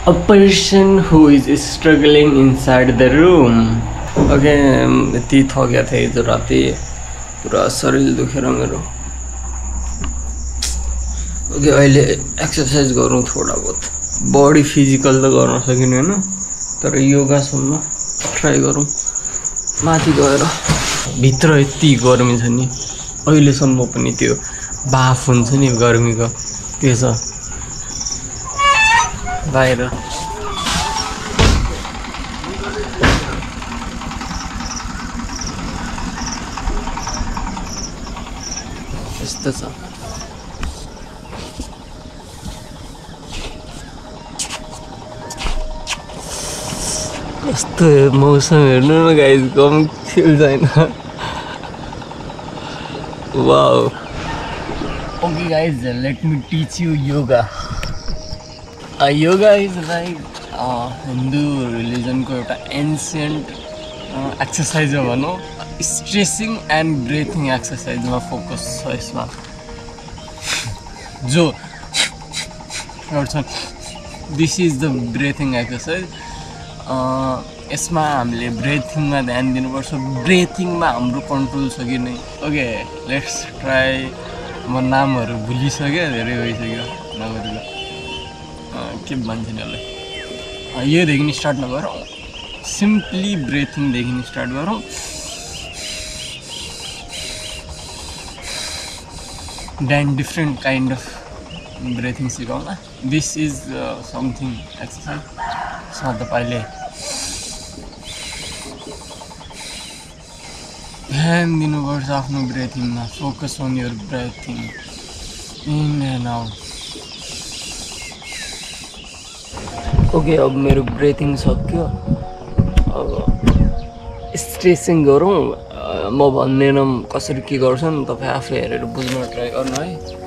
A person who is struggling inside the room. Okay, यति थकेको थिएँ हिजो राति पुरा शरीर दुखेर मेरो. ओके अहिले एक्सरसाइज गरौँ थोडा बहुत. बडी फिजिकल त गर्न सकिने हैन तर योगासम्म ट्राई गरौँ. माथि गएर भित्र यति गर्मी छ नि अहिलेसम्म पनि त्यो बाफ हुन्छ नि गर्मीको त्यो छ बाहिर. यस्तो छ. कस्तो मौसम हेर्नु न गाइस कम फिल छैन. Wow. Okay guys, let me teach you yoga. Yoga is like Hindu religion को एउटा ancient exercise हो भनौँ. Stressing and breathing exercise मा फोकस छ यसमा. जो गर्छन् this is the breathing exercise. यसमा हामीले ब्रेथिङमा ध्यान दिनुपर्छ. ब्रेथिङमा हाम्रो कन्ट्रोल छ कि नै. Okay let's try. म नामहरू भुलिसक्यो धेरै भइसक्यो नगरेर के भन्छ नि यसलाई. योदेखि स्टार्ट नगरौँ सिम्पली ब्रेथिङदेखि स्टार्ट गरौँ. Then different kind of breathing सिकाउँला. This is something exercise. यसमा तपाईँले ध्यान दिनुपर्छ आफ्नो ब्रेथिङमा. Focus on your breathing in and out. Okay अब मेरो ब्रेथिङ सक्यो. अब स्ट्रेचिङ गरौँ. म भन्दैन कसरी के गर्छन् तपाईँ आफै हेरेर बुझ्न ट्राई गर्नु है.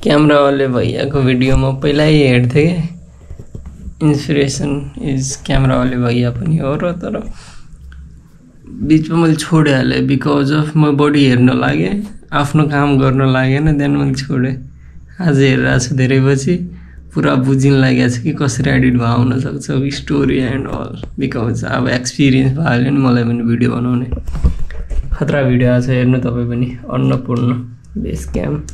कैमरा वाले भैया को वीडियो में पहिला ही हेर्थेँ क्या. इन्स्पिरेसन इज क्यामेरा वाले भैया पनि हो र तर बिचमा मैले छोडिहालेँ बिकज अफ म बडी हेर्न लागेँ आफ्नो काम गर्न लागेन. देन मैले छोडेँ. आज हेरिरहेको छु धेरै पछि पुरा बुझिन लागेको छ कि कसरी एडिट भए हुन सक्छ स्टोरी एन्ड अल. बिकज अब एक्सपिरियन्स भइहाल्यो नि मलाई पनि भिडियो बनाउने. खतरा भिडियो आएको छ हेर्नु तपाईँ पनि. Annapurna base camp.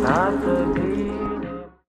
Not the